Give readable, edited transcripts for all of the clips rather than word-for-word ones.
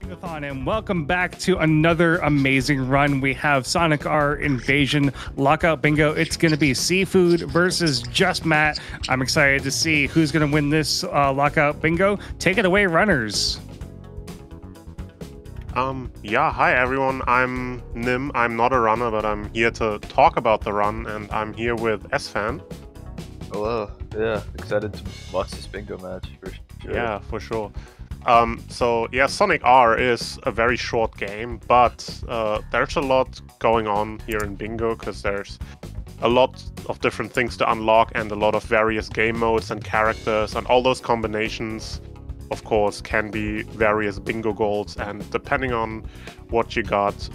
Bingothon, and welcome back to another amazing run. We have Sonic R Invasion Lockout Bingo. It's going to be Seafood versus Just Matt. I'm excited to see who's going to win this Lockout Bingo. Take it away, runners. Yeah, hi everyone, I'm Nim. I'm not a runner, but I'm here to talk about the run, and I'm here with S-Fan. Hello, yeah, excited to watch this bingo match for sure. Yeah, for sure. So yeah, Sonic R is a very short game, but there's a lot going on here in Bingo, because there's a lot of different things to unlock and a lot of various game modes and characters, and all those combinations of course can be various bingo goals, and depending on what you got,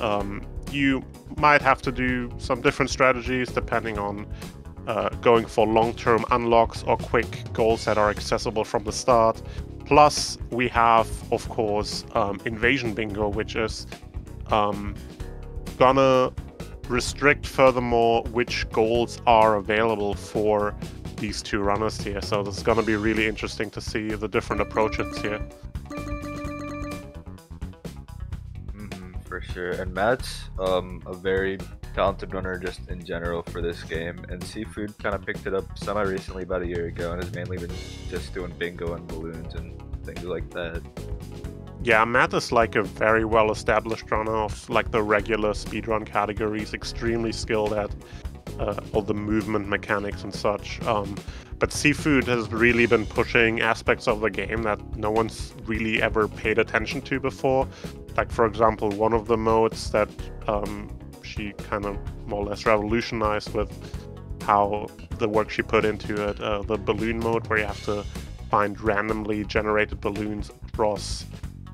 you might have to do some different strategies depending on going for long-term unlocks or quick goals that are accessible from the start. Plus we have, of course, Invasion Bingo, which is gonna restrict furthermore which goals are available for these two runners here, so this is going to be really interesting to see the different approaches here. For sure, and Matt's a very talented runner just in general for this game, and Seafood kind of picked it up semi-recently, about a year ago, and has mainly been just doing bingo and balloons and things like that. Yeah, Matt is like a very well-established runner of like the regular speedrun categories, extremely skilled at all the movement mechanics and such. But Seafood has really been pushing aspects of the game that no one's really ever paid attention to before. Like, for example, one of the modes that she kind of more or less revolutionized with how the work she put into it, the balloon mode, where you have to find randomly generated balloons across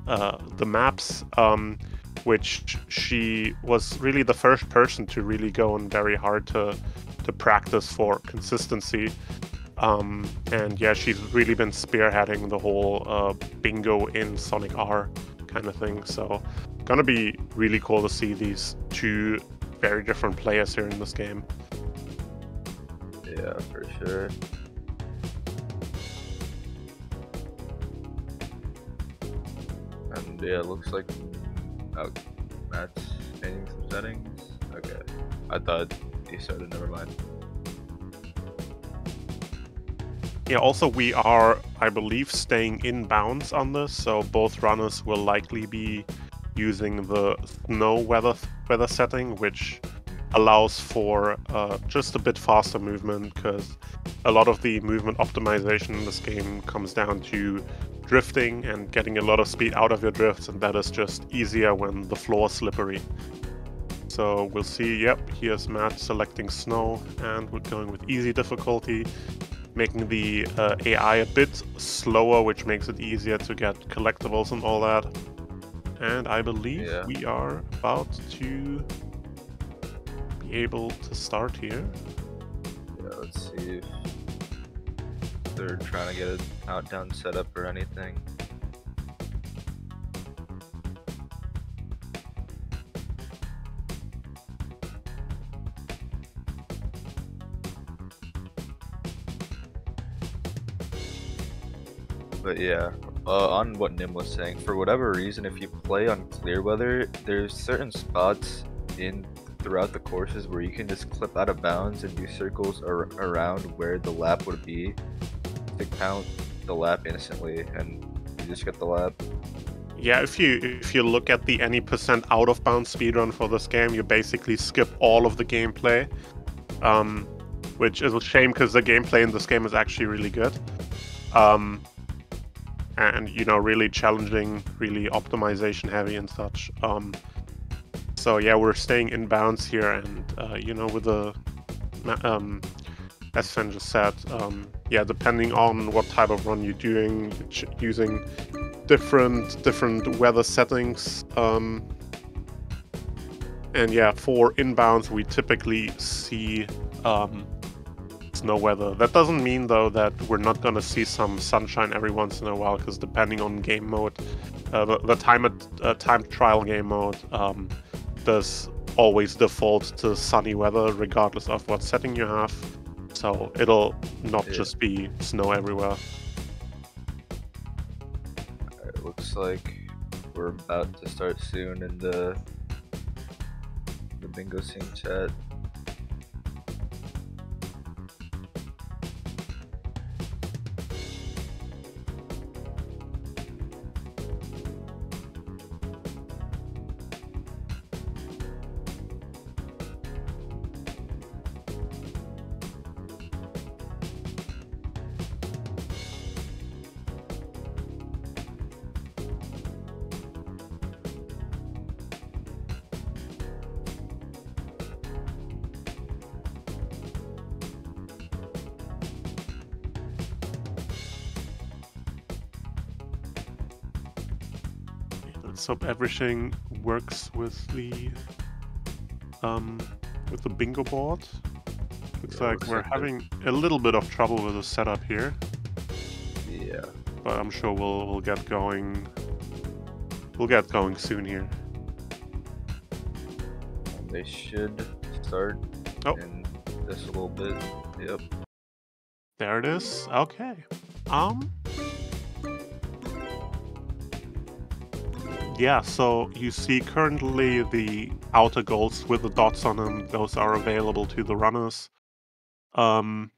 the maps, which she was really the first person to really go on very hard to practice for consistency. And yeah, she's really been spearheading the whole bingo in Sonic R kind of thing. So gonna be really cool to see these two very different players here in this game. Yeah, for sure. And yeah, it looks like Matt's changing some settings. Okay, I thought he started. Never mind. Yeah, also we are, I believe, staying in bounds on this, so both runners will likely be using the snow weather setting, which allows for just a bit faster movement, because a lot of the movement optimization in this game comes down to drifting and getting a lot of speed out of your drifts, and that is just easier when the floor is slippery. So we'll see. Yep, here's Matt selecting snow, and we're going with easy difficulty, making the AI a bit slower, which makes it easier to get collectibles and all that. And I believe we are about to be able to start here. Yeah, let's see if they're trying to get a countdown set up or anything. But yeah, on what Nim was saying, for whatever reason, if you play on clear weather, there's certain spots throughout the courses where you can just clip out of bounds and do circles around where the lap would be to count the lap instantly, and you just get the lap. Yeah, if you look at the any percent out of bounds speedrun for this game, you basically skip all of the gameplay, which is a shame because the gameplay in this game is actually really good. And you know, really challenging, really optimization heavy and such. So yeah, we're staying in bounds here, and you know, with the as Sven just said, yeah, depending on what type of run you're doing, using different weather settings, and yeah, for inbounds we typically see snow weather. That doesn't mean though that we're not gonna see some sunshine every once in a while, because depending on game mode, the time trial game mode does always default to sunny weather regardless of what setting you have, so it'll not just be snow everywhere. It looks like we're about to start soon in the bingo scene chat. Let's hope everything works with the bingo board. Looks like we're having a little bit of trouble with the setup here. Yeah. But I'm sure we'll get going. We'll get going soon here. They should start in just a little bit. Yep. There it is. Okay. Yeah, so you see currently the outer goals with the dots on them, those are available to the runners. So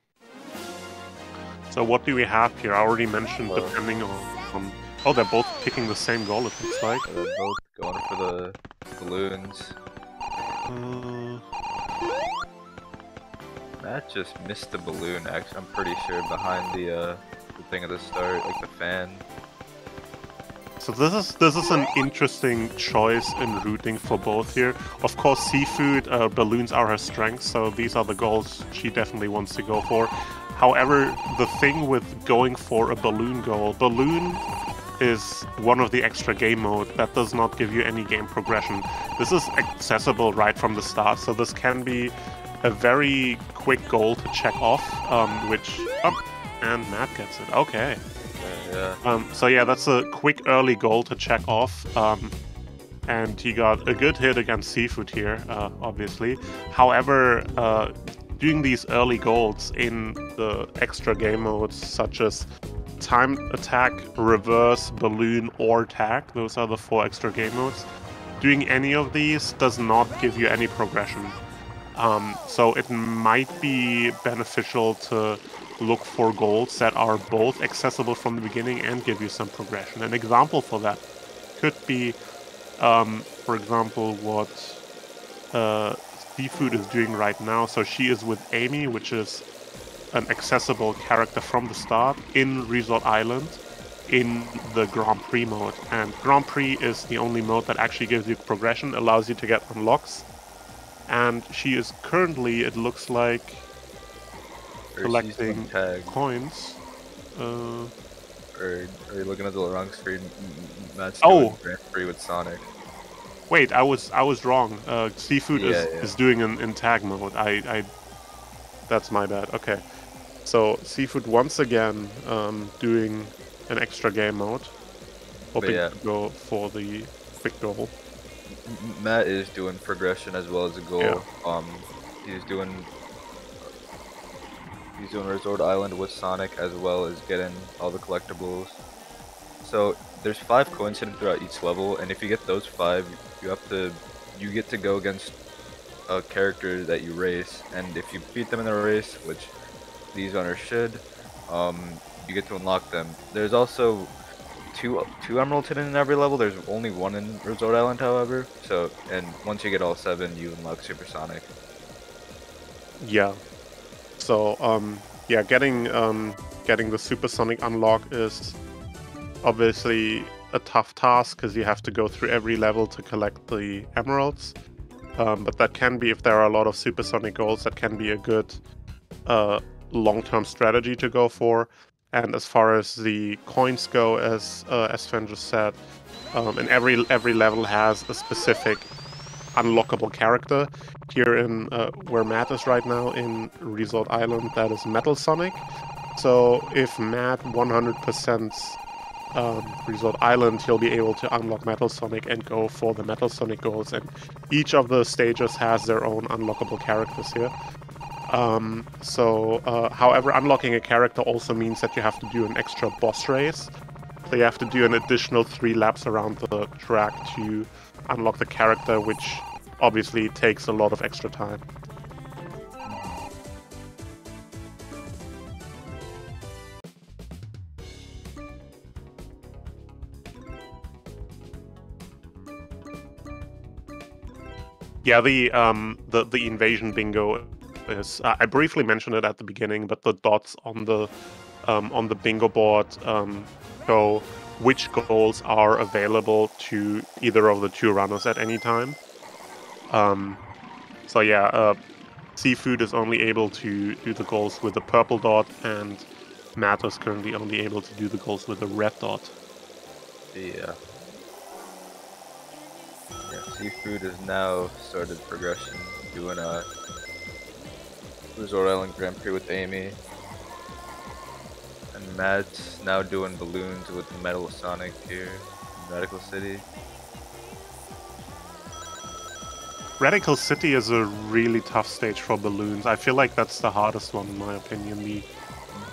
what do we have here? I already mentioned depending on... Oh, they're both picking the same goal, it looks like. They're both going for the balloons. Matt just missed the balloon, actually, I'm pretty sure, behind the thing at the start, like the fan. So this is an interesting choice in routing for both here. Of course, seafood, balloons are her strength, so these are the goals she definitely wants to go for. However, the thing with going for a balloon goal, balloon is one of the extra game mode that does not give you any game progression. This is accessible right from the start, so this can be a very quick goal to check off, and Matt gets it. Okay. So yeah, that's a quick early goal to check off, and he got a good hit against seafood here, obviously. However, doing these early goals in the extra game modes, such as timed attack, reverse, balloon, or tag, those are the 4 extra game modes. Doing any of these does not give you any progression. So it might be beneficial to look for goals that are both accessible from the beginning and give you some progression. An example for that could be, for example, what Seafood is doing right now. So she is with Amy, which is an accessible character from the start in Resort Island in the Grand Prix mode. And Grand Prix is the only mode that actually gives you progression, allows you to get unlocks. And she is currently, it looks like, collecting coins. Or are you looking at the wrong screen? Matt's doing Grand Prix with Sonic. Wait, I was wrong. Seafood is doing in tag mode. That's my bad. Okay, so Seafood once again doing an extra game mode, hoping to go for the quick goal. Matt is doing progression as well as a goal. Yeah. He's doing Resort Island with Sonic as well as getting all the collectibles. So there's 5 coins hidden throughout each level, and if you get those 5, you get to go against a character that you race, and if you beat them in the race, which these runners should, you get to unlock them. There's also two emeralds hidden in every level. There's only 1 in Resort Island, however. So, and once you get all 7, you unlock Supersonic. Yeah. So, getting the Supersonic unlock is obviously a tough task because you have to go through every level to collect the emeralds. But that can be, if there are a lot of Supersonic goals, that can be a good long-term strategy to go for. And as far as the coins go, as Sven just said, and every level has a specific unlockable character. Here in where Matt is right now in Resort Island, that is Metal Sonic. So if Matt 100% Resort Island, he'll be able to unlock Metal Sonic and go for the Metal Sonic goals. And each of the stages has their own unlockable characters here. However, unlocking a character also means that you have to do an extra boss race. So you have to do an additional 3 laps around the track to unlock the character, which obviously takes a lot of extra time. Yeah, the invasion bingo is I briefly mentioned it at the beginning, but the dots on the bingo board show which goals are available to either of the 2 runners at any time. So yeah, Seafood is only able to do the goals with the purple dot, and Matt is currently only able to do the goals with the red dot. Yeah. Seafood has now started progression, doing a Resort Island Grand Prix with Amy. And Matt's now doing balloons with Metal Sonic here in Radical City. Radical City is a really tough stage for balloons. I feel like that's the hardest one in my opinion.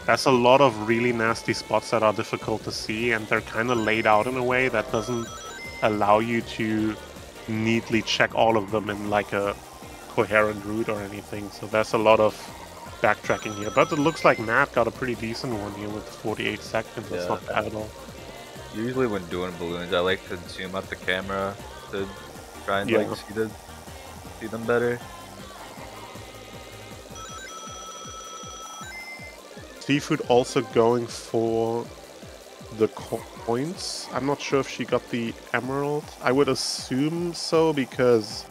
There's a lot of really nasty spots that are difficult to see, and they're kind of laid out in a way that doesn't allow you to neatly check all of them in like a coherent route or anything. So there's a lot of backtracking here. But it looks like Matt got a pretty decent one here with 48 seconds. That's not bad at all. Usually when doing balloons, I like to zoom out the camera to try and like see them better. Seafood also going for the coins. I'm not sure if she got the emerald. I would assume so, because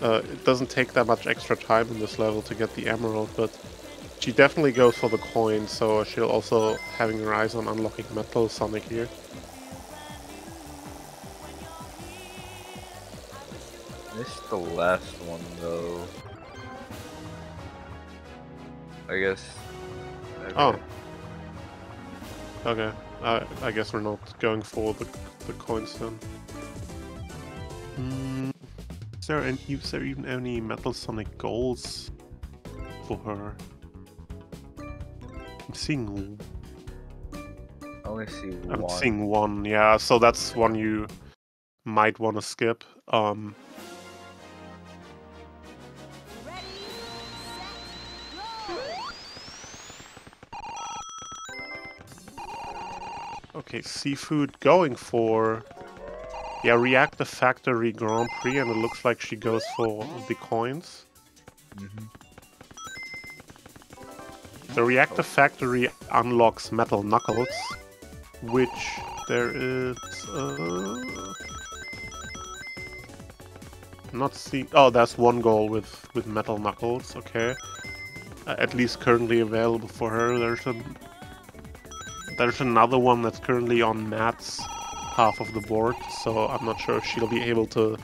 it doesn't take that much extra time in this level to get the emerald, but she definitely goes for the coin, so she'll also having her eyes on unlocking Metal Sonic here. Missed the last one though. I guess. Oh. Okay. I guess we're not going for the coins then. Is there even any Metal Sonic goals for her? I'm seeing. I only see one. I'm seeing one. Yeah, so that's one you might want to skip. Okay, Seafood going for Reactor Factory Grand Prix, and it looks like she goes for the coins. The Reactor Factory unlocks Metal Knuckles, which there is not see. Oh, that's one goal with Metal Knuckles. Okay, at least currently available for her. There's another one that's currently on Matt's half of the board, so I'm not sure if she'll be able to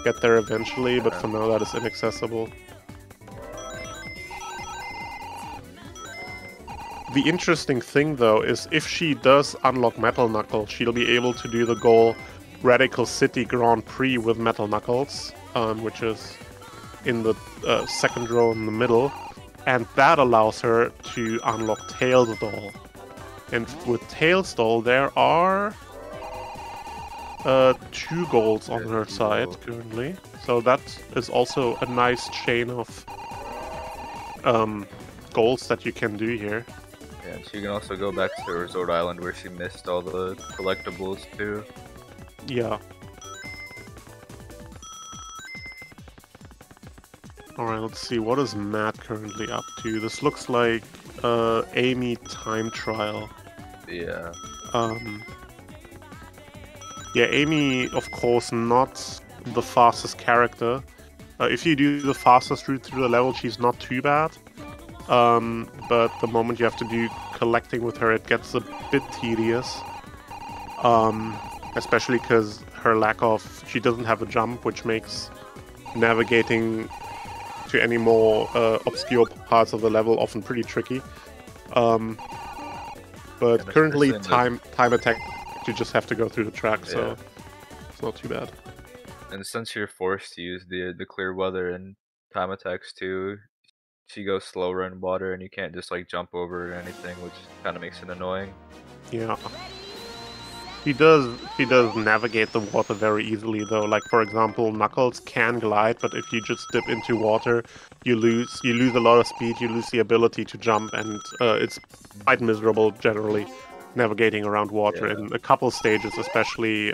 get there eventually, but for now that is inaccessible. The interesting thing though is if she does unlock Metal Knuckles, she'll be able to do the goal Radical City Grand Prix with Metal Knuckles, which is in the second row in the middle, and that allows her to unlock Tails Doll. And with Tails Doll, there are 2 goals on her side currently. So that is also a nice chain of goals that you can do here. Yeah, and she can also go back to Resort Island where she missed all the collectibles too. Yeah. Alright, let's see. What is Matt currently up to? This looks like Amy Time Trial. Yeah. Yeah, Amy, of course, not the fastest character. If you do the fastest route through the level, she's not too bad. But the moment you have to do collecting with her, it gets a bit tedious. Especially because she doesn't have a jump, which makes navigating to any more obscure parts of the level often pretty tricky. But currently, time attack, you just have to go through the track, so it's not too bad. And since you're forced to use the clear weather and time attacks too, she goes slower in water, and you can't just like jump over or anything, which kind of makes it annoying. Yeah. He does navigate the water very easily though. Like for example, Knuckles can glide, but if you just dip into water, you lose a lot of speed. You lose the ability to jump, and it's quite miserable generally navigating around water in a couple stages, especially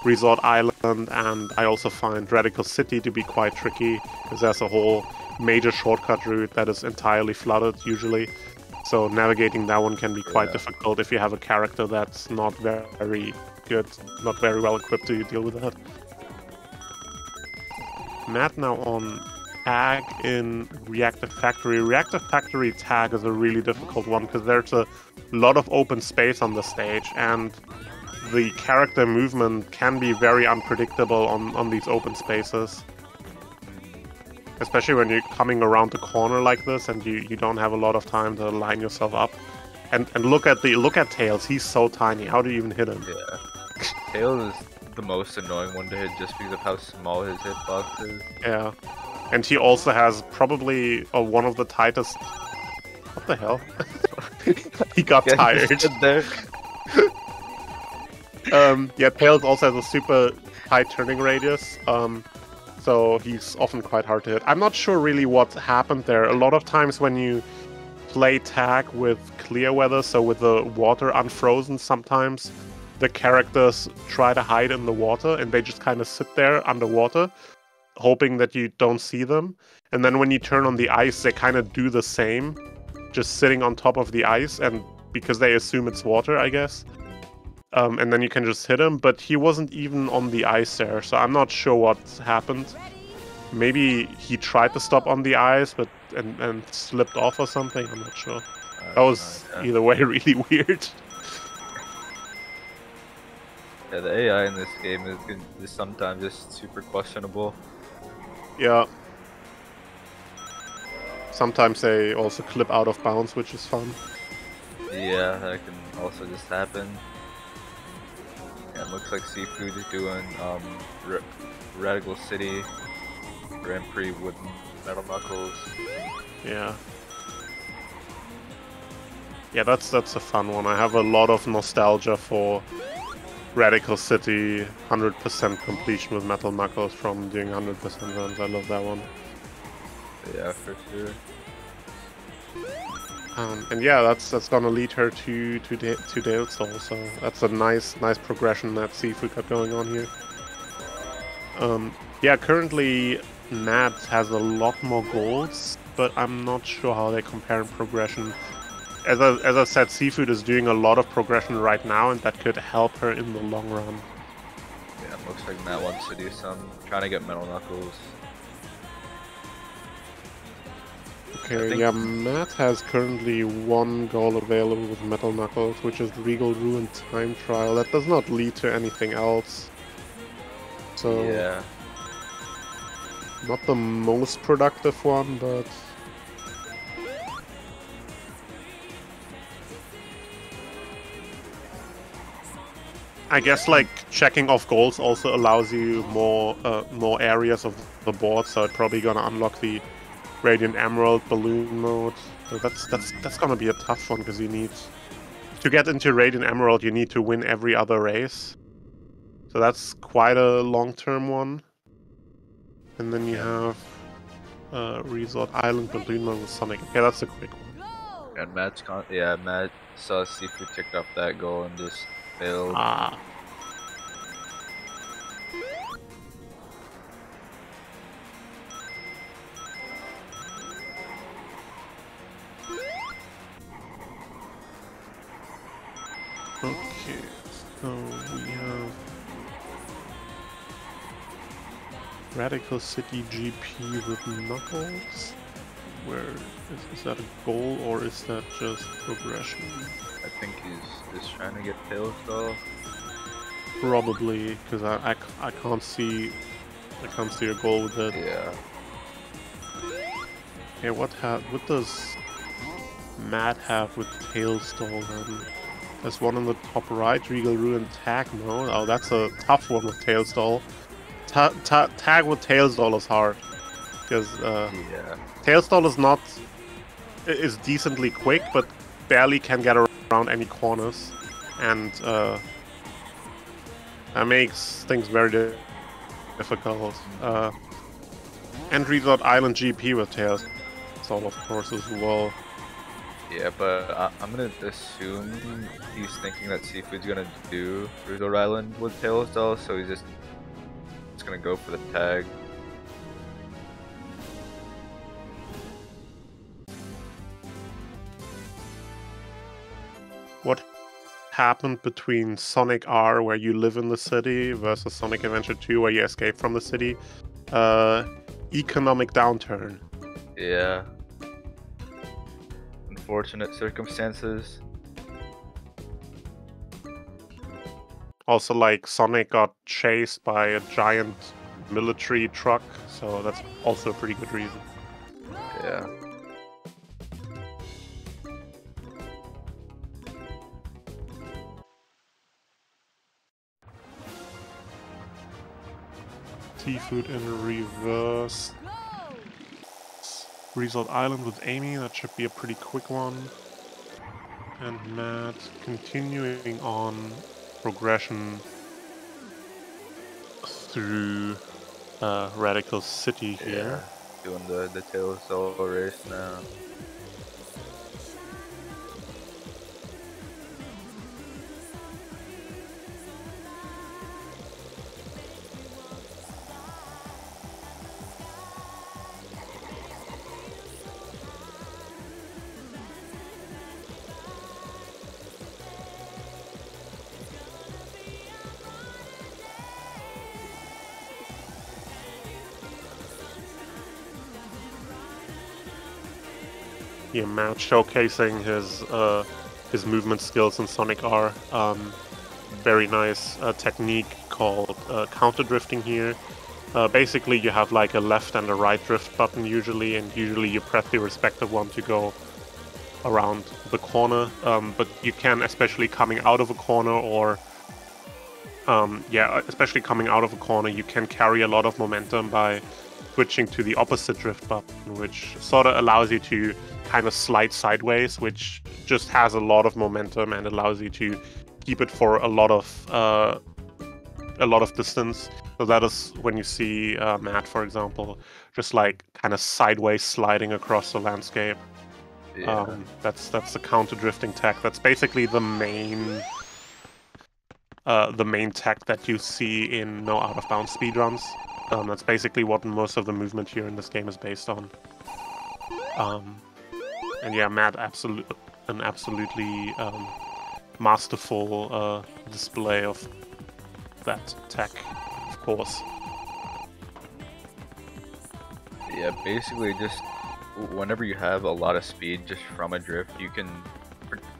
Resort Island, and I also find Radical City to be quite tricky because there's a whole major shortcut route that is entirely flooded usually. So navigating that one can be quite difficult if you have a character that's not very good, not very well equipped to deal with that. Matt now on tag in Reactive Factory. Reactive Factory tag is a really difficult one because there's a lot of open space on the stage, and the character movement can be very unpredictable on these open spaces. Especially when you're coming around the corner like this and you don't have a lot of time to line yourself up. And look at Tails, he's so tiny. How do you even hit him? Yeah. Tails is the most annoying one to hit just because of how small his hitbox is. Yeah. And he also has probably one of the tightest... What the hell? He got tired. He stood there. Yeah, Tails also has a super tight turning radius. So he's often quite hard to hit. I'm not sure really what happened there. A lot of times when you play tag with clear weather, so with the water unfrozen, sometimes the characters try to hide in the water and they just kind of sit there underwater, hoping that you don't see them. And then when you turn on the ice, they kind of do the same, just sitting on top of the ice, and because they assume it's water, I guess. And then you can just hit him, but he wasn't even on the ice there, so I'm not sure what happened. Maybe he tried to stop on the ice, but and slipped off or something, I'm not sure. That was either way really weird. Yeah, the AI in this game is sometimes just super questionable. Yeah. Sometimes they also clip out of bounds, which is fun. Yeah, that can also just happen. Yeah, it looks like cfood is doing Radical City Grand Prix with Metal Knuckles. Yeah. Yeah, that's a fun one. I have a lot of nostalgia for Radical City 100% completion with Metal Knuckles from doing 100% runs. I love that one. Yeah, for sure. And yeah, that's gonna lead her to Dalestall, so that's a nice progression that cfood got going on here. Yeah, currently Matt has a lot more goals, but I'm not sure how they compare in progression. As I said, cfood is doing a lot of progression right now, and that could help her in the long run. Yeah, it looks like Matt wants to do some, trying to get Metal Knuckles. Okay, yeah, Matt has currently one goal available with Metal Knuckles, which is Regal Ruin Time Trial. That does not lead to anything else. So, yeah, not the most productive one, but... I guess like checking off goals also allows you more areas of the board, so it's probably gonna unlock the Radiant Emerald balloon mode. So that's gonna be a tough one because you need to get into Radiant Emerald. You need to win every other race, so that's quite a long-term one. And then you have Resort Island balloon mode with Sonic. Okay, that's a quick one. and Matt saw cfood ticked off that goal and just failed. Ah. Okay, so we have Radical City GP with Knuckles. Where is that a goal or is that just progression? I think he's just trying to get Tails though. Probably, because I can't see a goal with it. Yeah. Okay, what does Matt have with Tailstall then? There's one on the top right, Regal Ruin Tag mode. Oh, that's a tough one with Tailstall. Tag with Tailstall is hard. Because Yeah. Tailstall is decently quick, but barely can get around any corners. And That makes things very difficult. And Resort Island GP with Tails, sort of course as well. Yeah, but I'm gonna assume he's thinking that Seafood's gonna do Resort Island with Tails though, so he's just gonna go for the tag. What happened between Sonic R, where you live in the city, versus Sonic Adventure 2, where you escape from the city? Economic downturn. Yeah. Unfortunate circumstances. Also, like, Sonic got chased by a giant military truck, so that's also a pretty good reason. Yeah. Seafood in reverse. Resort Island with Amy, that should be a pretty quick one. And Matt continuing on progression through Radical City here. Yeah, doing the Tails solo race now. Yeah, Matt showcasing his movement skills in Sonic R. Very nice technique called counter drifting here. Basically, you have like a left and a right drift button usually, and usually you press the respective one to go around the corner. But you can, especially coming out of a corner, or especially coming out of a corner, you can carry a lot of momentum by switching to the opposite drift button, which sort of allows you to kind of slide sideways, which just has a lot of momentum and allows you to keep it for a lot of distance. So that is when you see Matt, for example, just like kind of sideways sliding across the landscape. Yeah. That's the counter drifting tech. That's basically the main tech that you see in no out of bounds speedruns. That's basically what most of the movement here in this game is based on. And yeah, Matt, an absolutely masterful display of that tech, of course. Yeah, basically just whenever you have a lot of speed just from a drift, you can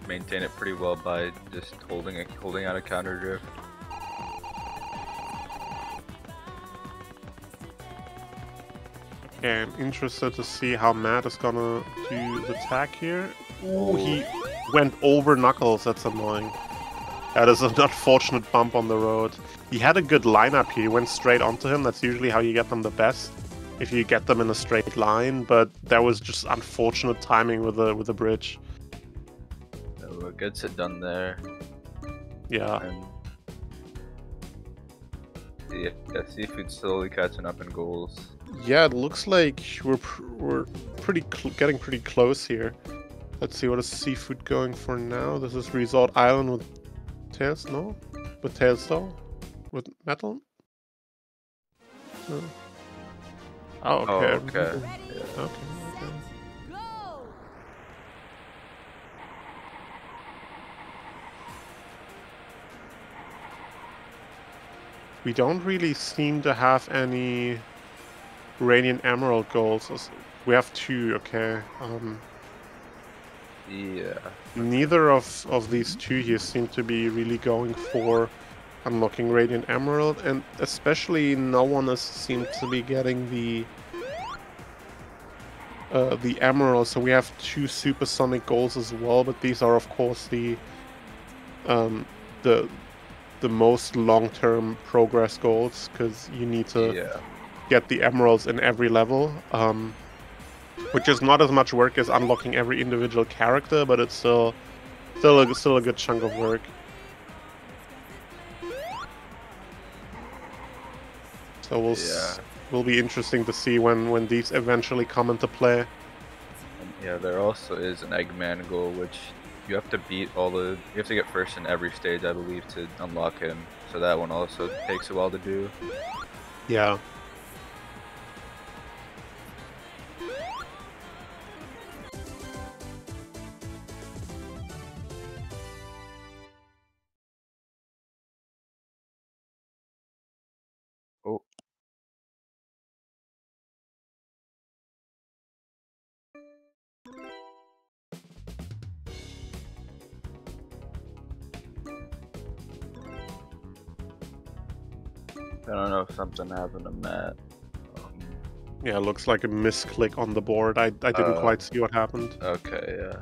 maintain it pretty well by just holding out a counter drift. And interested to see how Matt is gonna do the attack here. Ooh, he went over Knuckles, that's annoying. That is an unfortunate bump on the road. He had a good lineup here, he went straight onto him, that's usually how you get them the best. If you get them in a straight line, but that was just unfortunate timing with the bridge. So gets it done there. Yeah. And yeah, Seafood slowly catching up in goals. Yeah, it looks like we're getting pretty close here. Let's see, what is Seafood going for now? This is Resort Island with Tails, no? With Tails though? With Metal? No. Oh, okay. Oh, okay. Yeah. Okay. We don't really seem to have any Radiant Emerald goals. We have 2, okay. Yeah. Neither of these 2 here seem to be really going for unlocking Radiant Emerald, and especially no one seemed to be getting the Emerald. So we have 2 supersonic goals as well, but these are of course the most long-term progress goals, because you need to get the emeralds in every level, which is not as much work as unlocking every individual character, but it's still a good chunk of work. So will be interesting to see when these eventually come into play. And yeah, there also is an Eggman goal, which you have to beat you have to get first in every stage, I believe, to unlock him. So that one also takes a while to do. Yeah. Oh. I don't know if something happened to Matt. Yeah, looks like a misclick on the board. I didn't quite see what happened. Okay, yeah.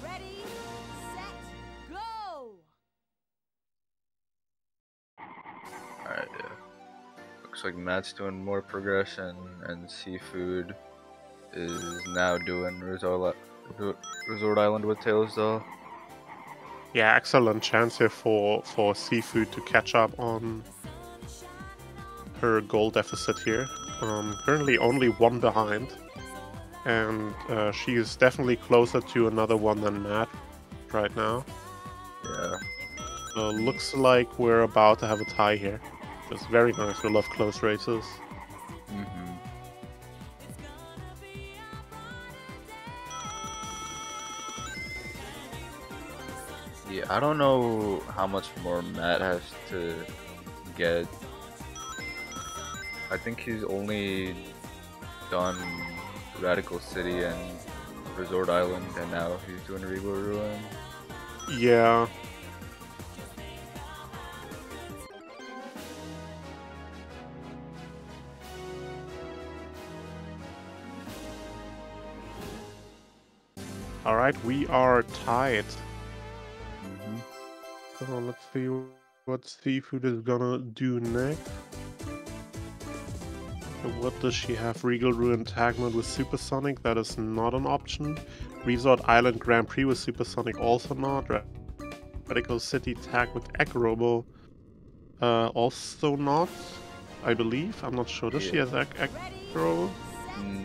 Ready, set, go! Alright, yeah. Looks like Matt's doing more progression, and Seafood is now doing Resort Island with Tails, though. Yeah, excellent chance here for Seafood to catch up on her goal deficit here. Currently only one behind, and she is definitely closer to another one than Matt right now. Yeah. Looks like we're about to have a tie here. Just very nice. We love close races. Mm-hmm. Yeah, I don't know how much more Matt has to get. I think he's only done Radical City and Resort Island, and now he's doing Regal Ruin. Yeah. Alright, we are tied. So let's see what Seafood is gonna do next. So what does she have? Regal Ruin Tag Mode with Supersonic, that is not an option. Resort Island Grand Prix with Supersonic, also not. Radical City Tag with Egg Robo, also not, I believe. I'm not sure. Does she have Egg Robo?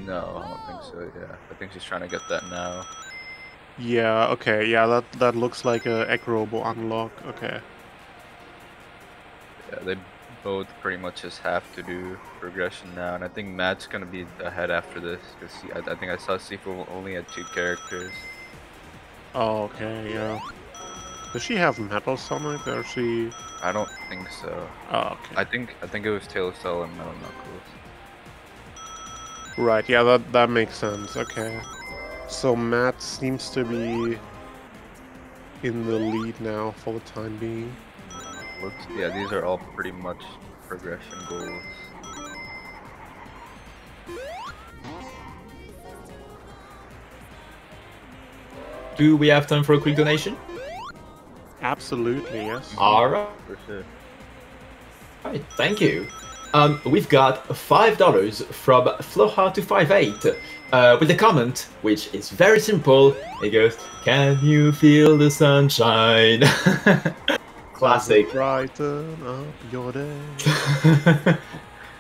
No, I don't think so, yeah. I think she's trying to get that now. Yeah, okay, yeah, that looks like a Egg Robo unlock, okay. Yeah, they both pretty much just have to do progression now, and I think Matt's gonna be ahead after this, because I think I saw Seafood only had 2 characters. Oh, okay, yeah. Does she have Metal Sonic, or she... I don't think so. Oh, okay. I think it was Tail Cell and Metal Knuckles. Right, yeah, that makes sense, okay. So Matt seems to be in the lead now for the time being. Yeah, these are all pretty much progression goals. Do we have time for a quick donation? Absolutely, yes. Alright. For sure. Alright, thank you. We've got $5 from Floha258 with a comment, which is very simple. It goes, "Can you feel the sunshine?" Classic. Brighten up your day.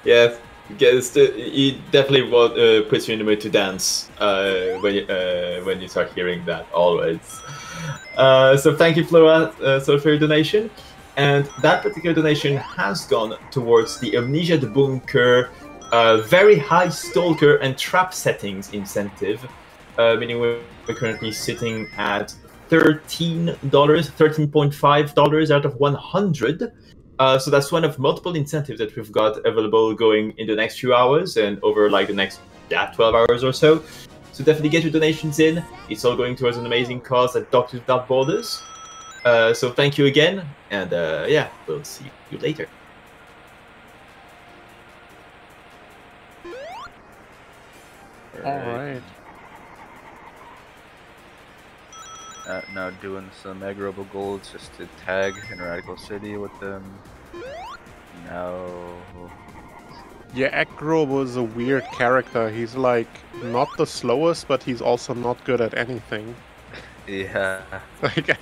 Yeah, because it definitely puts you in the mood to dance when you start hearing that, always. So thank you, Flora, for your donation. And that particular donation has gone towards the Amnesia the Bunker very high Stalker and Trap settings incentive, meaning we're currently sitting at $13.5 out of 100. So that's one of multiple incentives that we've got available going in the next few hours and over like the next 12 hours or so. So definitely get your donations in. It's all going towards an amazing cause at Doctors Without Borders. So thank you again, and yeah, we'll see you later. Alright. Now doing some Egg Robo Golds just to tag in Radical City with them. Now... Yeah, Egg Robo is a weird character. He's like not the slowest, but he's also not good at anything. Yeah. Like,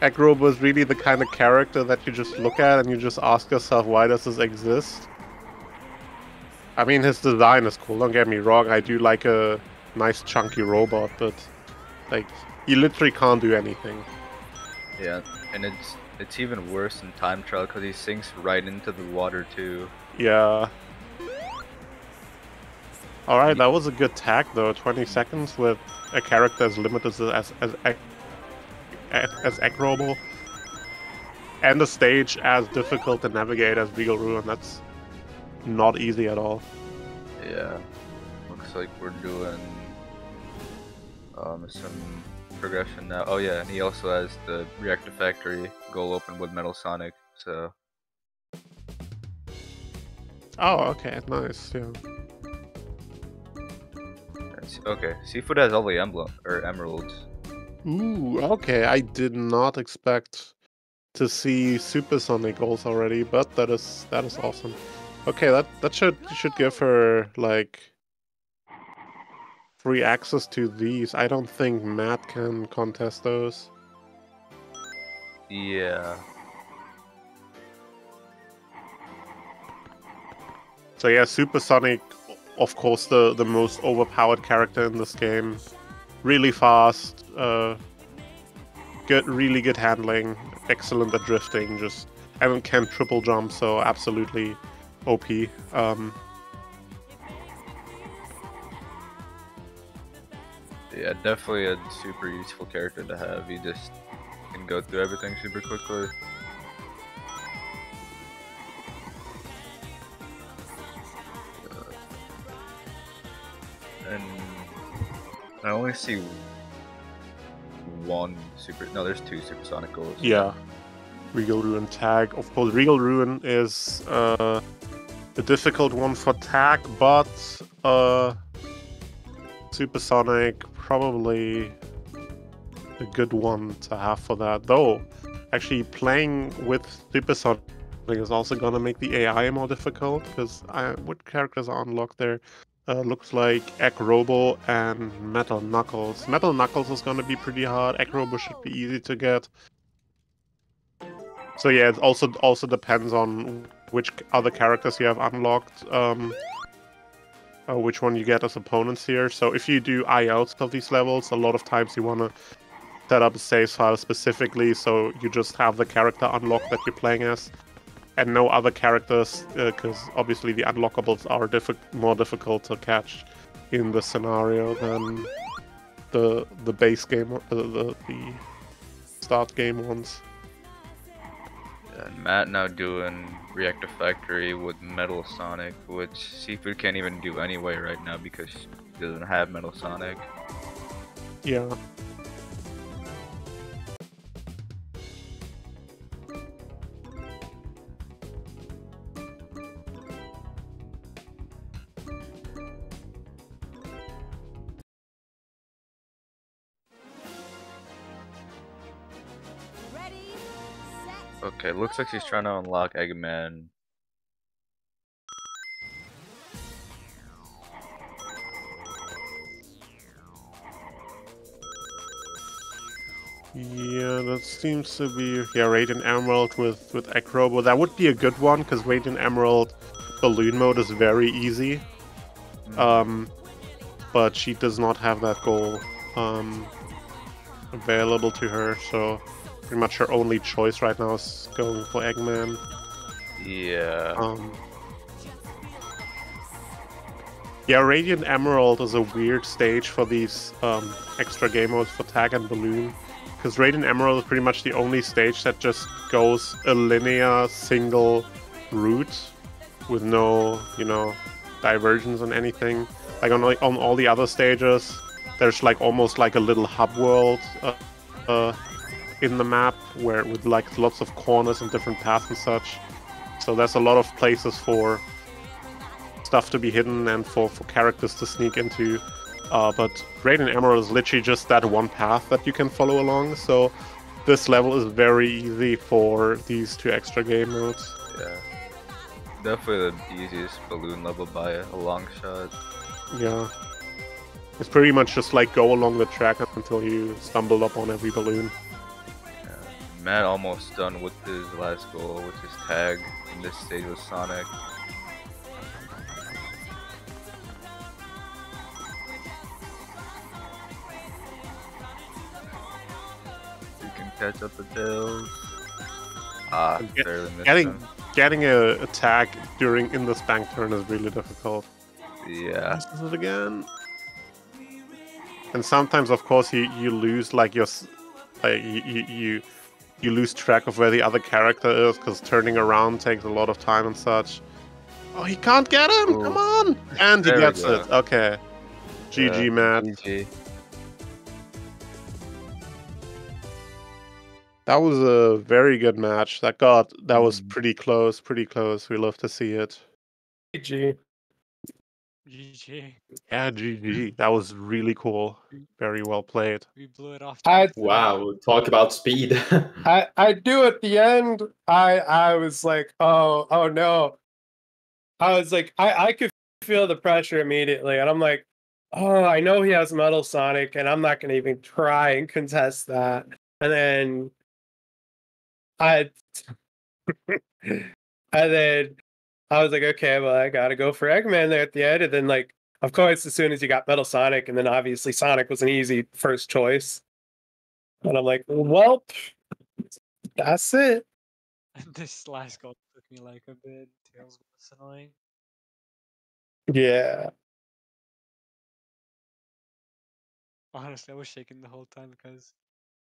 Egg Robo is really the kind of character that you just look at and you just ask yourself, why does this exist? I mean, his design is cool, don't get me wrong, I do like a nice chunky robot, but like, he literally can't do anything. Yeah, and it's even worse in Time Trial because he sinks right into the water too. Yeah. Alright, that was a good tag though, 20 seconds with a character as limited as Egg Robo. And a stage as difficult to navigate as Regal Ruin, that's not easy at all. Yeah, looks like we're doing some progression now. Oh yeah, and he also has the Reactor Factory goal open with Metal Sonic, so... Oh, okay, nice, yeah. Okay, Seafood has all the emeralds. Ooh, okay, I did not expect to see Supersonic goals already, but that is awesome. Okay, that should give her like free access to these. I don't think Matt can contest those. Yeah. So yeah, Supersonic, of course, the most overpowered character in this game. Really fast, really good handling, excellent at drifting, and can triple jump, so absolutely OP. Yeah, definitely a super useful character to have. He just can go through everything super quickly. And I only see one no, there's two supersonic goals. Yeah. Regal Ruin tag. Of course, Regal Ruin is a difficult one for tag, but Supersonic probably a good one to have for that. Though, actually playing with Supersonic is also gonna make the AI more difficult, because what characters are unlocked there? Looks like Egg Robo and Metal Knuckles. Metal Knuckles is gonna be pretty hard. Egg Robo should be easy to get. So yeah, it also depends on which other characters you have unlocked, which one you get as opponents here. So if you do IOs of these levels, a lot of times you want to set up a save file specifically, so you just have the character unlocked that you're playing as, and no other characters, because obviously the unlockables are more difficult to catch in the scenario than the base game, the start game ones. And Matt now doing Reactor Factory with Metal Sonic, which Seafood can't even do anyway right now because she doesn't have Metal Sonic. Yeah. Okay, looks like she's trying to unlock Eggman. Yeah, that seems to be Radiant Emerald with Egg Robo. That would be a good one because Radiant Emerald balloon mode is very easy. But she does not have that goal available to her, so pretty much her only choice right now is going for Eggman. Yeah. Yeah, Radiant Emerald is a weird stage for these extra game modes for Tag and Balloon. Because Radiant Emerald is pretty much the only stage that just goes a linear single route with no, divergence on anything. Like on all the other stages, there's like almost like a little hub world in the map with like lots of corners and different paths and such. So there's a lot of places for stuff to be hidden and for characters to sneak into. But Radiant Emerald is literally just that one path that you can follow along, so this level is very easy for these two extra game modes. Yeah. Definitely the easiest balloon level by a long shot. Yeah. It's pretty much just like go along the track until you stumble up on every balloon. Yeah. Matt almost done with his last goal with his tag in this stage with Sonic. You can catch up the tails. Ah, Get- barely missed Getting him. getting a tag in the spank turn is really difficult. Yeah. This is it again. And sometimes, of course, you lose like you lose track of where the other character is because turning around takes a lot of time and such. Oh, he can't get him! Ooh. Come on! And he There we gets go. it. Okay. GG, Yeah, Matt. GG. That was a very good match. That was Mhm. pretty close. Pretty close. We love to see it. GG. GG. Yeah, GG. That was really cool. Very well played. We blew it off. I Wow, talk about speed. I do at the end. I was like, oh no. I was like, I could feel the pressure immediately, and I'm like, oh, I know he has Metal Sonic, and I'm not gonna even try and contest that. And then I and then I was like, okay, well, I gotta go for Eggman there at the end. And then like, of course, as soon as you got Metal Sonic, and then obviously Sonic was an easy first choice. And I'm like, well, that's it. And this last goal took me like a bit. Tails was annoying. Yeah. Honestly, I was shaking the whole time because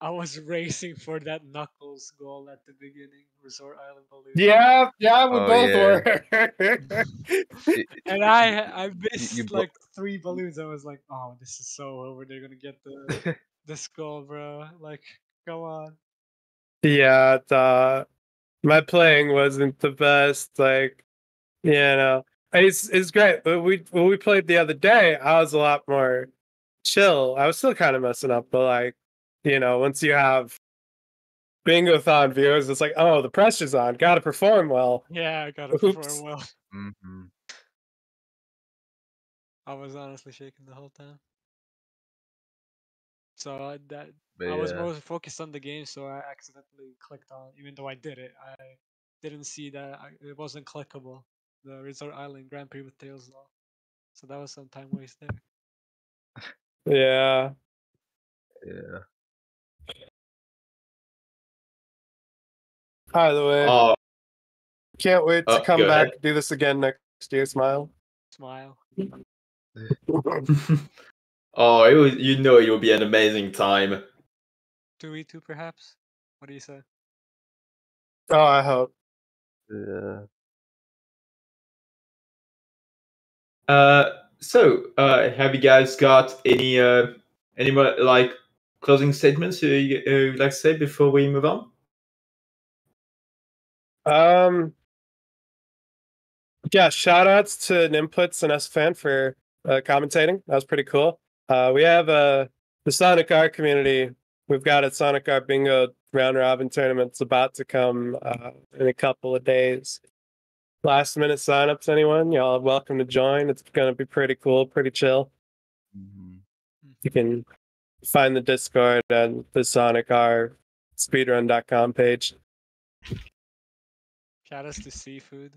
I was racing for that Knuckles goal at the beginning, Resort Island Balloon. Yeah, we Oh, both yeah. were. And I missed you like 3 balloons. I was like, oh, this is so over. They're gonna get the skull, bro. Like, come on. Yeah, my playing wasn't the best. Like, you know, it's great. But when we played the other day, I was a lot more chill. I was still kind of messing up, but like, once you have Bingothon viewers, it's like, oh, the pressure's on. Got to perform well. Yeah, I gotta perform Oops. well. hmm I was honestly shaking the whole time. So But I was yeah. more focused on the game, so I accidentally clicked on. Even though I did it, I didn't see that it wasn't clickable. The Resort Island Grand Prix with Tails though. So that was some time waste there. Yeah. Yeah. By the way, Oh, can't wait to come go back ahead. and do this again next year. Smile. Smile. Oh, you know it will be an amazing time. 2v2 perhaps. What do you say? Oh, I hope. Yeah. Have you guys got any more like closing statements you'd like to say before we move on? Yeah, shout outs to Inputs and SFan for commentating. That was pretty cool. We have the Sonic R community. We've got a Sonic R Bingo round robin tournament. It's about to come in a couple of days. Last minute signups, anyone? Y'all are welcome to join. It's going to be pretty cool, pretty chill. hmm You can find the Discord and the Sonic R speedrun.com page. Shout outs to Seafood.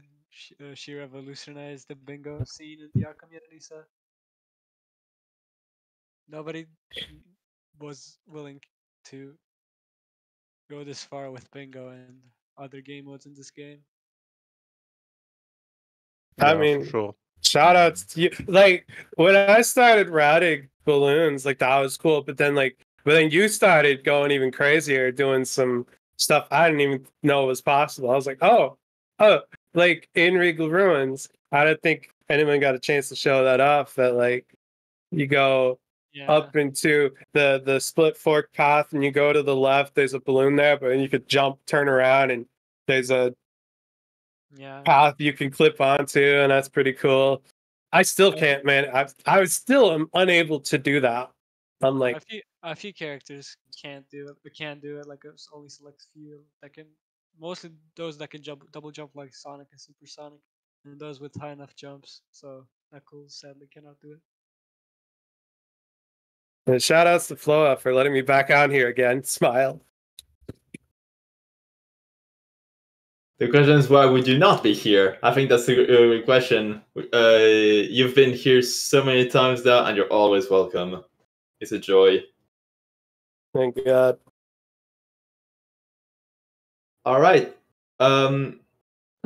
She revolutionized the bingo scene in the art community, so nobody was willing to go this far with bingo and other game modes in this game. I Yeah, mean, for sure. shout outs to you. Like when I started routing balloons, like that was cool. But then you started going even crazier, doing some stuff I didn't even know was possible. I was like, oh, like in Regal Ruins. I don't think anyone got a chance to show that off. That like you go Yeah. up into the split fork path and you go to the left. There's a balloon there, but you could jump, turn around, and there's a Yeah. path you can clip onto, and that's pretty cool. I still can't, man. I was still unable to do that. I'm like, A few characters can't do it. They can't do it. Like it's only select few that can. Mostly those that can double jump like Sonic and Super Sonic, and those with high enough jumps. So Knuckles sadly cannot do it. and shout outs to Floa for letting me back on here again. Smile. The question is, why would you not be here? I think that's a good question. You've been here so many times now, and you're always welcome. It's a joy. Thank God. All right.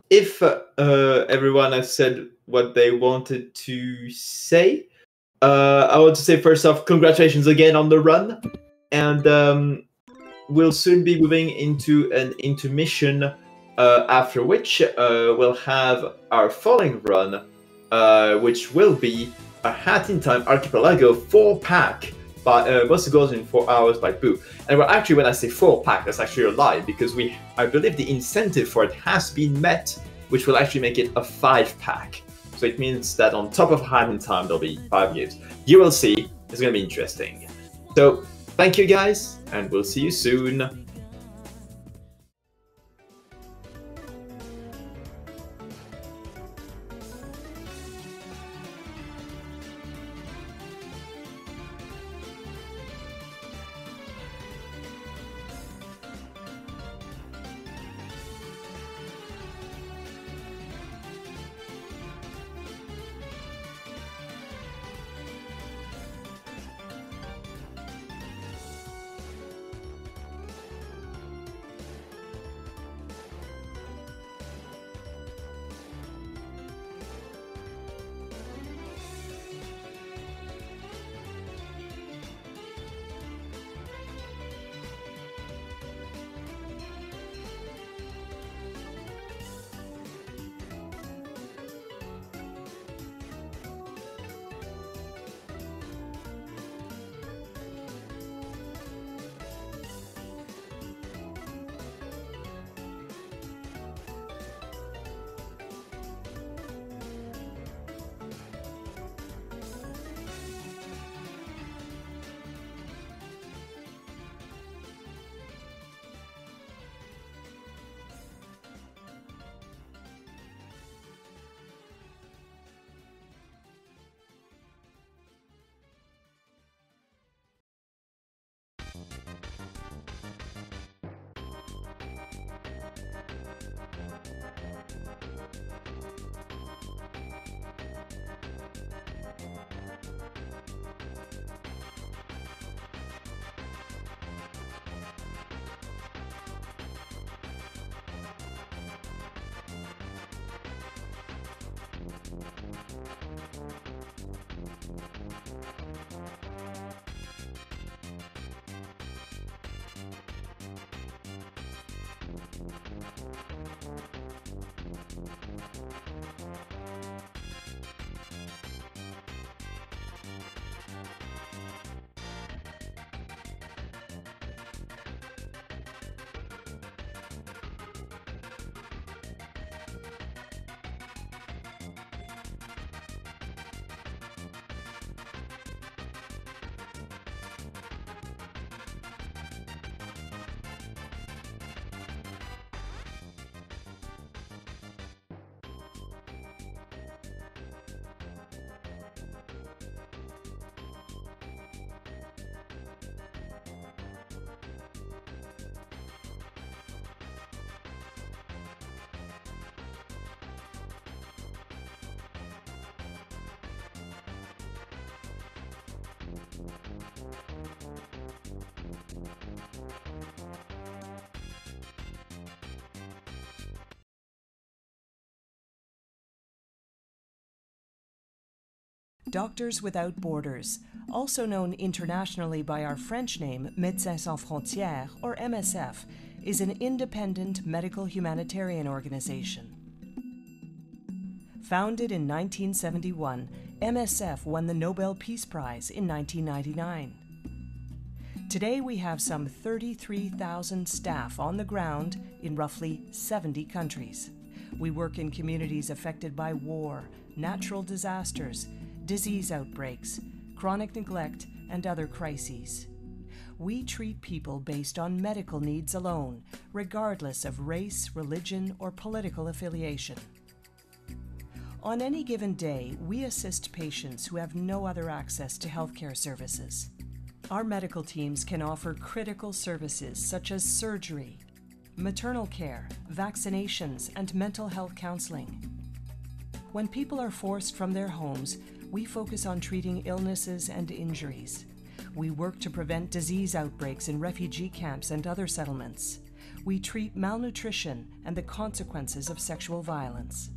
If everyone has said what they wanted to say, I want to say first off, congratulations again on the run, and we'll soon be moving into an intermission. After which we'll have our following run, which will be a Hat in Time Archipelago 4-pack. Most goes in 4 hours by Boo. And well, actually, when I say 4-pack, that's actually a lie, because I believe the incentive for it has been met, which will actually make it a 5-pack. So it means that on top of Hat in Time, there'll be 5 games. You will see. It's going to be interesting. So thank you guys, and we'll see you soon. Doctors Without Borders, also known internationally by our French name Médecins Sans Frontières, or MSF, is an independent medical humanitarian organization. Founded in 1971, MSF won the Nobel Peace Prize in 1999. Today we have some 33,000 staff on the ground in roughly 70 countries. We work in communities affected by war, natural disasters, disease outbreaks, chronic neglect, and other crises. We treat people based on medical needs alone, regardless of race, religion, or political affiliation. On any given day, we assist patients who have no other access to healthcare services. Our medical teams can offer critical services such as surgery, maternal care, vaccinations, and mental health counseling. When people are forced from their homes, we focus on treating illnesses and injuries. We work to prevent disease outbreaks in refugee camps and other settlements. We treat malnutrition and the consequences of sexual violence.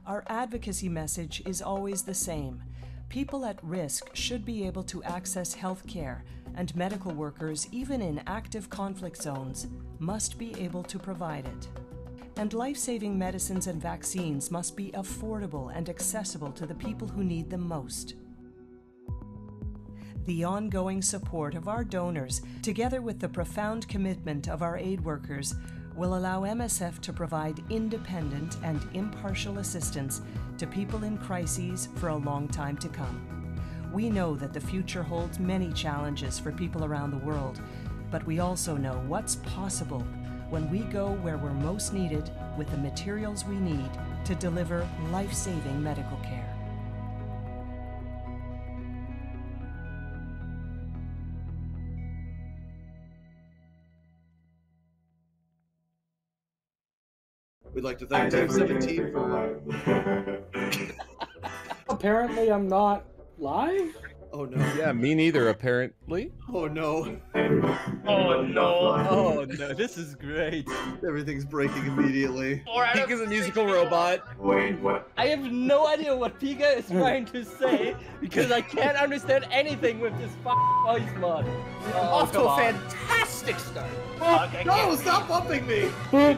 Our advocacy message is always the same. People at risk should be able to access health care, and medical workers, even in active conflict zones, must be able to provide it. And life-saving medicines and vaccines must be affordable and accessible to the people who need them most. The ongoing support of our donors, together with the profound commitment of our aid workers, will allow MSF to provide independent and impartial assistance to people in crises for a long time to come. We know that the future holds many challenges for people around the world, but we also know what's possible when we go where we're most needed with the materials we need to deliver life-saving medical care. We'd like to thank Team 17 for... Apparently I'm not live? Oh no. Yeah, me neither, apparently. Oh no. Oh no. Oh no, this is great. Everything's breaking immediately. Pika's a musical robot. Wait, what? I have no idea what Pika is trying to say because I can't understand anything with this voice mod. Off to a fantastic start. No, stop bumping me! Oh,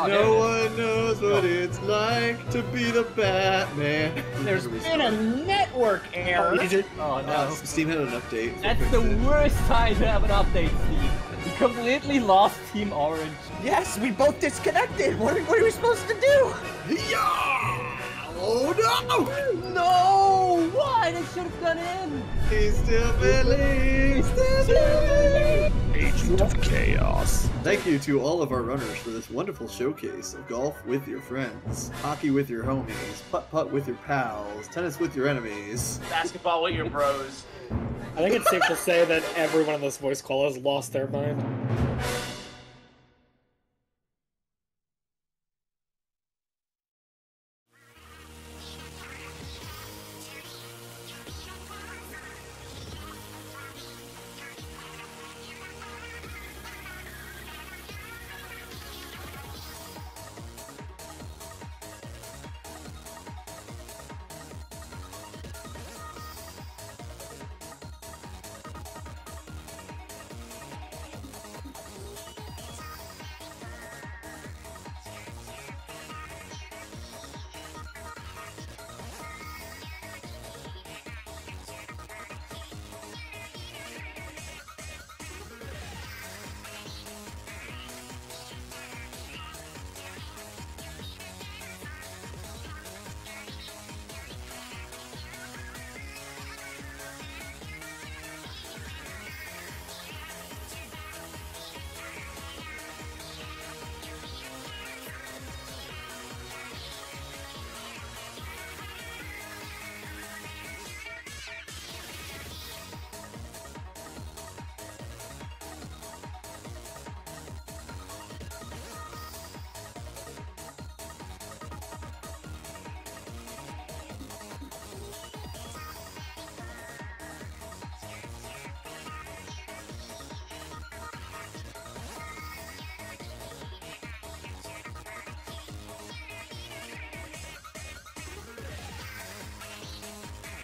No one knows what it's like to be the Batman. There's been a network error. Oh no. Steam had an update. That's the worst time to have an update, Steve. We completely lost Team Orange. Yes, we both disconnected. What are we supposed to do? Yeah! Oh no! No! Why? They should have gone in. He's still failing. Agent of Chaos. Thank you to all of our runners for this wonderful showcase of golf with your friends, hockey with your homies, putt-putt with your pals, tennis with your enemies, Basketball with your bros. I think it's safe to say that everyone on this voice call has lost their mind.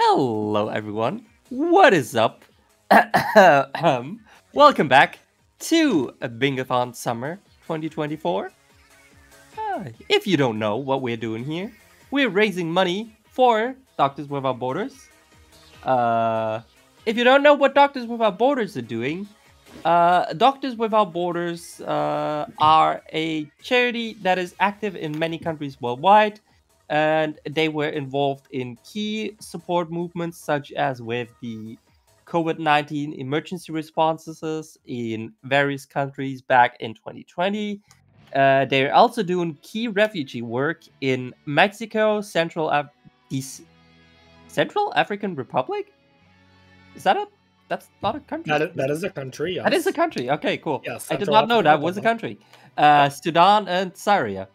Hello, everyone. What is up? Welcome back to Bingothon Summer 2024. If you don't know what we're doing here, we're raising money for Doctors Without Borders. If you don't know what Doctors Without Borders are doing, Doctors Without Borders are a charity that is active in many countries worldwide, and they were involved in key support movements such as with the COVID-19 emergency responses in various countries back in 2020. They're also doing key refugee work in Mexico, Central African Republic? Is that it? That's not a country. That is a country. Yes. That is a country. Okay, cool. Yes, I did Central not know African that was a Republic. country. Sudan and Syria.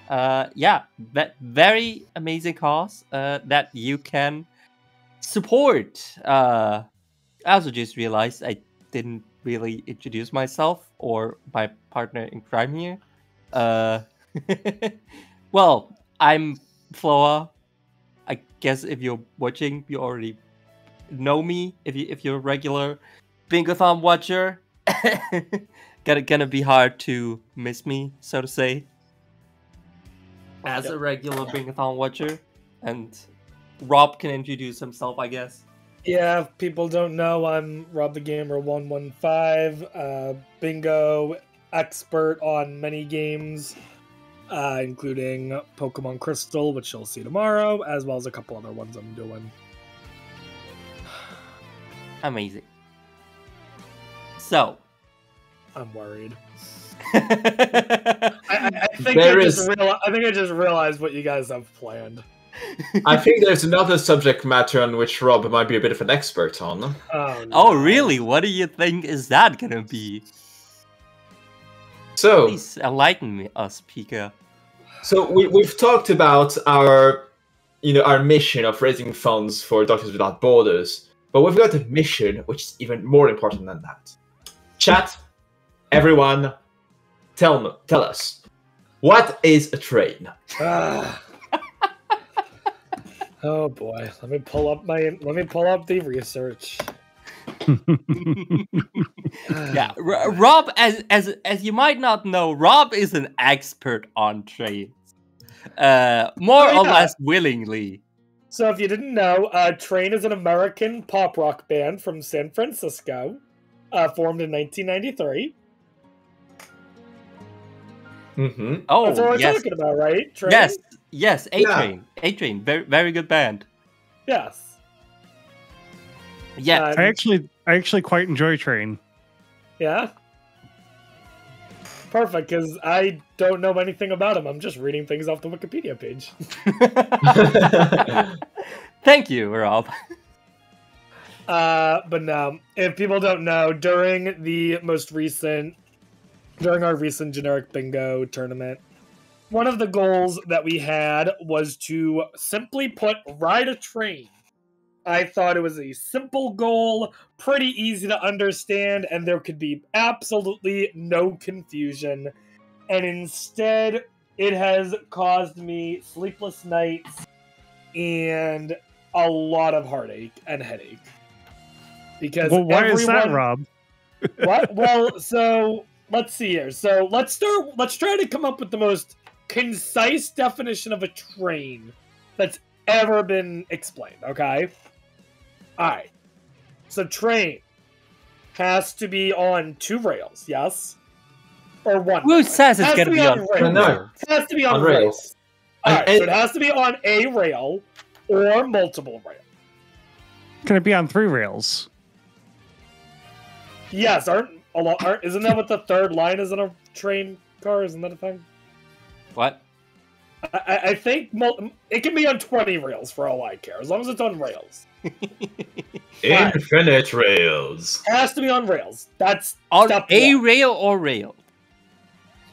Yeah, that very amazing cause that you can support. I also just realized I didn't really introduce myself or my partner in crime here. Well, I'm Floa. I guess if you're watching, you already know me. If you're a regular Bingothon watcher, gonna be hard to miss me, so to say. As a regular Bingothon watcher, and Rob can introduce himself, I guess. Yeah, if people don't know, I'm Rob the Gamer 115, bingo expert on many games, including Pokemon Crystal, which you'll see tomorrow, as well as a couple other ones I'm doing. Amazing. So, I'm worried. I think There I is- just realized what you guys have planned. I think there's another subject matter on which Rob might be a bit of an expert on. Oh, oh really? What do you think is that gonna be? So, Please enlighten us, Pika. So we've talked about our mission of raising funds for Doctors Without Borders, but we've got a mission which is even more important than that. Chat, everyone, tell us, what is a train? Oh boy, let me pull up the research. Yeah, Rob, as you might not know, Rob is an expert on trains, more or less willingly. So if you didn't know, Train is an American pop rock band from San Francisco, formed in 1993. Mm-hmm. Oh, that's what we're yes. talking about, right? Train? Yes, A-Train, very good band. Yes. Yeah, I actually quite enjoy Train. Yeah. Perfect, because I don't know anything about him. I'm just reading things off the Wikipedia page. Thank you, Rob. But no, if people don't know, during our recent generic bingo tournament, one of the goals that we had was to simply put ride a train. I thought it was a simple goal, pretty easy to understand, and there could be absolutely no confusion. And instead, it has caused me sleepless nights and a lot of heartache and headache. Because why is that, Rob? What? Well, so let's see here. So let's try to come up with the most concise definition of a train that's ever been explained, okay? Alright. So train has to be on 2 rails, yes? Or 1 Who rail. says it's going to be on rails. No. It has to be on On rails. rails. Alright, And- so it has to be on a rail or multiple rails. Can it be on 3 rails? Yes, isn't that what the third line is in a train car? Isn't that a thing? What? I think it can be on 20 rails for all I care, as long as it's on rails. Infinite rails. It has to be on rails. That's On step a 1. rail or rail?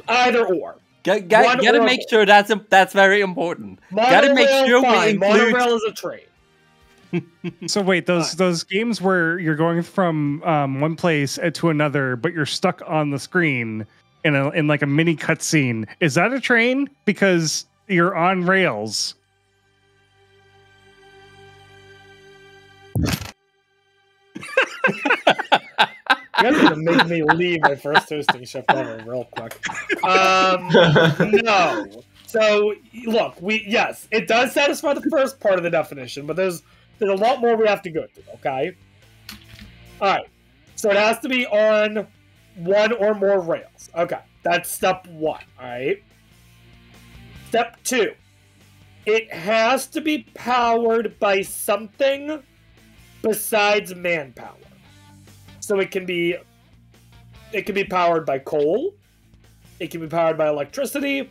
Either or. Gotta make sure that's very important. Gotta make sure we include. Monorail is a train. So wait, those games where you're going from one place to another, but you're stuck on the screen in like a mini cutscene, is that a train? Because you're on rails. You guys are gonna make me leave my first hosting shift ever real quick. No. So look, yes, it does satisfy the first part of the definition, but there's a lot more we have to go through. Okay. All right. So it has to be on 1 or more rails. Okay, that's step 1. All right. Step 2. It has to be powered by something besides manpower. So it can be powered by coal. It can be powered by electricity.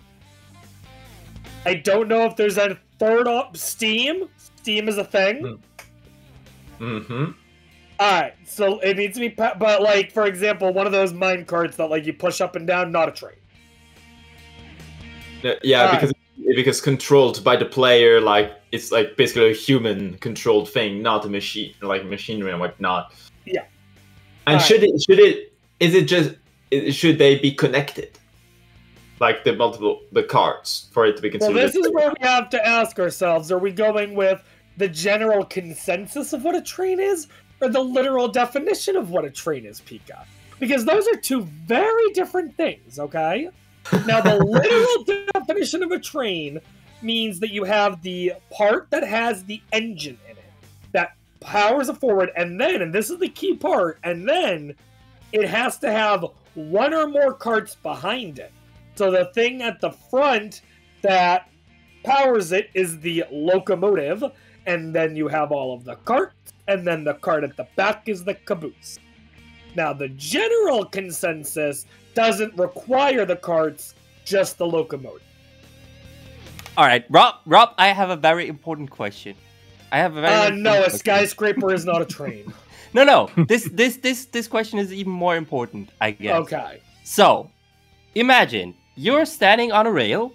I don't know if there's a third steam. Steam is a thing. Mm-hmm. Alright, so it needs to be, but like, for example, one of those mine carts that like you push up and down, not a train. Yeah, because controlled by the player, like it's like basically a human controlled thing, not a machine, like machinery and whatnot. Yeah. And should they be connected? Like the cards for it to be considered. Well, this is where we have to ask ourselves: are we going with the general consensus of what a train is, or the literal definition of what a train is, Pika? Because those are two very different things. Okay. Now, the literal definition of a train means that you have the part that has the engine in it that powers it forward, and this is the key part, and then it has to have one or more carts behind it. So the thing at the front that powers it is the locomotive, and then you have all of the carts, and then the cart at the back is the caboose. Now, the general consensus doesn't require the carts, just the locomotive. All right, Rob, I have a very important question. I have a very no, a skyscraper is not a train. No. This question is even more important, I guess. Okay. So, imagine you're standing on a rail.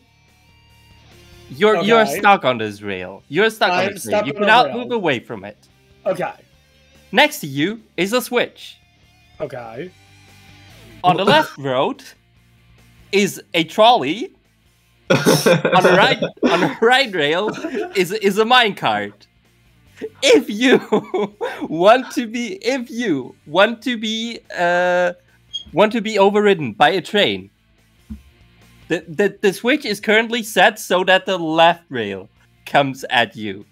You're stuck on this rail. You're stuck on this rail. You cannot move away from it. Okay. Next to you is a switch. Okay. On the left road is a trolley. on the right rail is a minecart. If you want to be overridden by a train, the switch is currently set so that the left rail comes at you.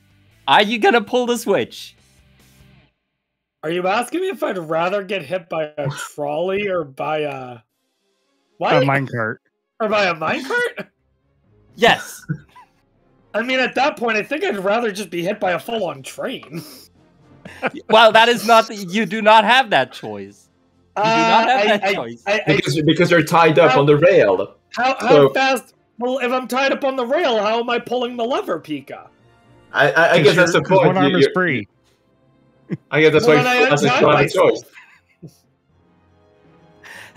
Are you gonna pull the switch? Are you asking me if I'd rather get hit by a trolley or by a what? A minecart. Or by a minecart? Yes. I mean, at that point, I think I'd rather just be hit by a full-on train. Well, that is not. You do not have that choice. You do not have that choice. Because you're tied up on the rail. How fast? Well, if I'm tied up on the rail, how am I pulling the lever, Pika? I guess that's the point. One arm is free. I guess that's why that's a choice.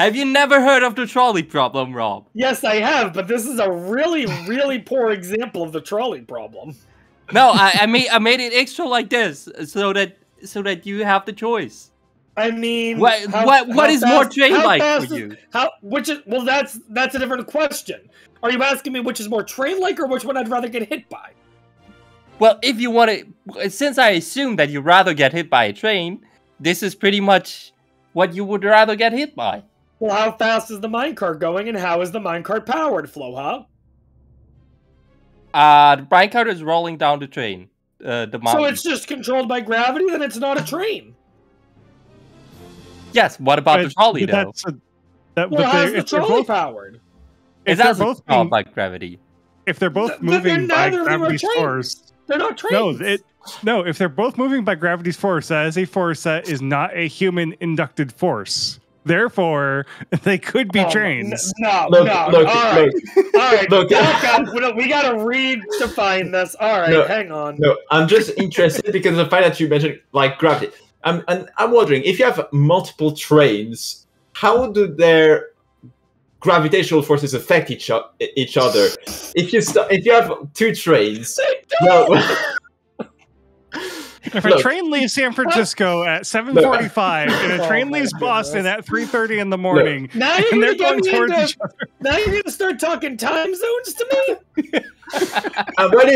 Have you never heard of the trolley problem, Rob? Yes, I have, but this is a really, really poor example of the trolley problem. No, I made it extra like this so that you have the choice. I mean, what is more train-like for you? Well, that's a different question. Are you asking me which is more train-like or which one I'd rather get hit by? Well, if you want to, since I assume that you'd rather get hit by a train, this is pretty much what you would rather get hit by. Well, how fast is the minecart going, and how is the minecart powered, Flo, huh? The minecart is rolling down the train. The mountain. So it's just controlled by gravity, then it's not a train. Yes, what about the trolley, though? How's the trolley powered? Is that both powered by gravity? If they're both moving by gravity's force... They're not trains. No, if they're both moving by gravity's force, that is a force that is not a human inducted force. Therefore, they could be trains. All right. Look, we gotta redefine this. All right, hang on. No, I'm just interested because of the fact that you mentioned like gravity. And I'm wondering if you have multiple trains, how do their gravitational forces affect each other? If you have two trains, if a train leaves San Francisco at 7:45 and a train leaves Boston at 3:30 in the morning, now you're gonna start talking time zones to me. What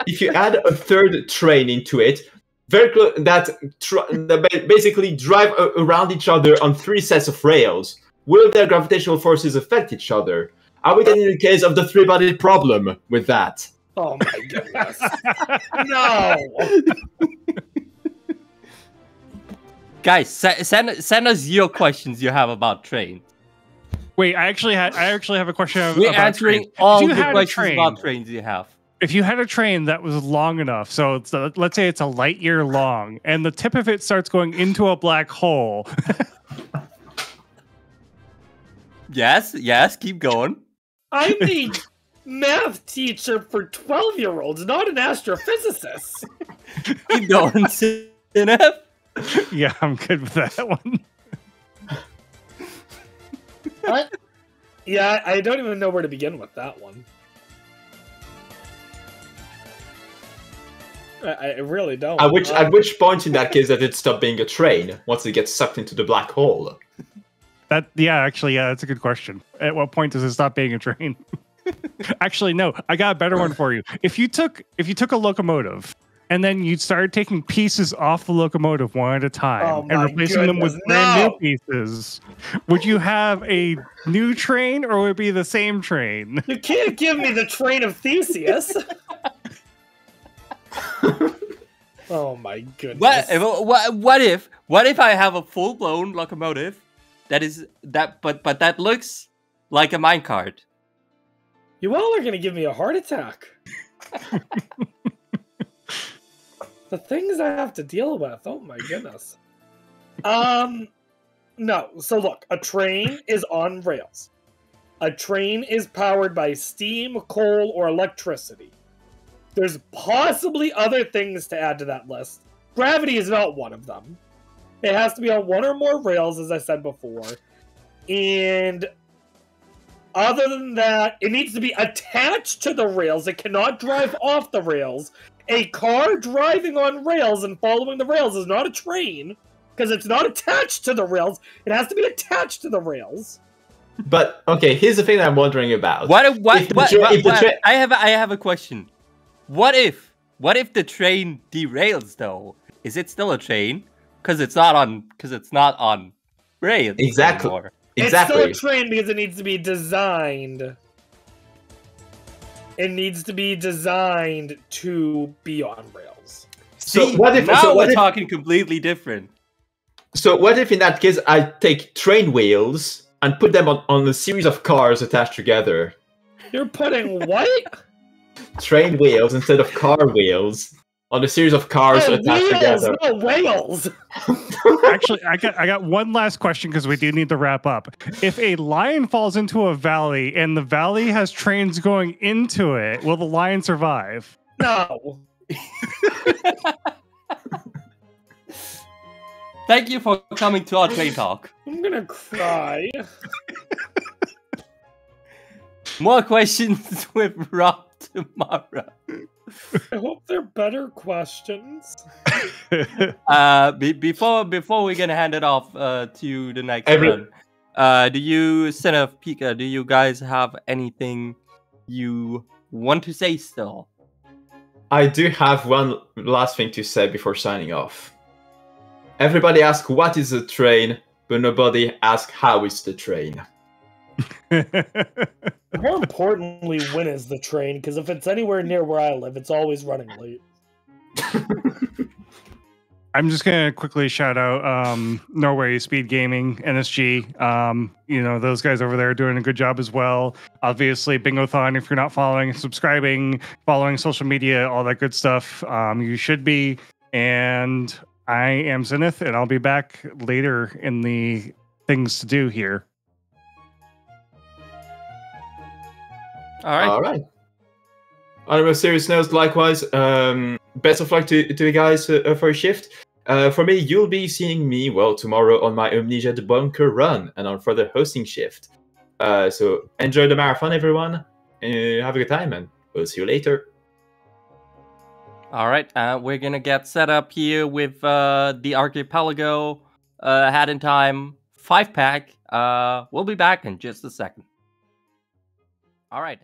if you add a third train into it, that basically drive around each other on 3 sets of rails? Will their gravitational forces affect each other? Are we getting in the case of the 3-body problem with that? Oh my goodness! No. Guys, send us your questions you have about trains. Wait, I actually have a question about We're answering trains. all the questions about trains you have. If you had a train that was long enough, so let's say it's a light year long, and the tip of it starts going into a black hole. Yes, keep going. I'm a math teacher for 12-year-olds, not an astrophysicist. Keep going, Sinef. Yeah, I'm good with that one. What? Yeah, I don't even know where to begin with that one. I really don't. At which point in that case that it stopped being a train once it gets sucked into the black hole? Actually, that's a good question. At what point does it stop being a train? Actually, no. I got a better one for you. If you took a locomotive and then you started taking pieces off the locomotive one at a time and replacing them with brand new pieces, would you have a new train or would it be the same train? You can't give me the train of Theseus. Oh my goodness. What if I have a full blown locomotive but that looks like a minecart? You all are gonna give me a heart attack. The things I have to deal with. Oh my goodness. No. So look, a train is on rails. A train is powered by steam, coal, or electricity. There's possibly other things to add to that list. Gravity is not one of them. It has to be on one or more rails, as I said before. And other than that, it needs to be attached to the rails. It cannot drive off the rails. A car driving on rails and following the rails is not a train, because it's not attached to the rails. It has to be attached to the rails. But okay, here's the thing I'm wondering about. I have a question. What if the train derails though? Is it still a train? Because it's not on rails. Exactly. Anymore. Exactly. It's still a train because it needs to be designed. It needs to be designed to be on rails. See, now we're talking completely different. So what if in that case I take train wheels and put them on a series of cars attached together? You're putting what? Train wheels instead of car wheels on a series of cars attached together. No whales. Actually, I got one last question because we do need to wrap up. If a lion falls into a valley and the valley has trains going into it, will the lion survive? No. Thank you for coming to our train talk. I'm gonna cry. More questions with Rob tomorrow. I hope they're better questions. Before we're gonna hand it off to the next one, do you, Senef, Pika, do you guys have anything you want to say still? I do have one last thing to say before signing off. Everybody asks what is a train, but nobody asks how is the train. More importantly, when is the train? Because if it's anywhere near where I live, it's always running late. I'm just gonna quickly shout out Norway Speed Gaming, NSG. Those guys over there are doing a good job as well. Obviously, Bingothon. If you're not following, subscribing, following social media, all that good stuff, you should be. And I am Zenith, and I'll be back later in the things to do here. All right. On a more serious note, likewise, best of luck to you guys for your shift. For me, you'll be seeing me, tomorrow on my Amnesia Debunker run and on further hosting shift. So enjoy the marathon, everyone. Have a good time, and we'll see you later. All right, we're gonna get set up here with the Archipelago Hat in Time 5-pack. We'll be back in just a second. All right.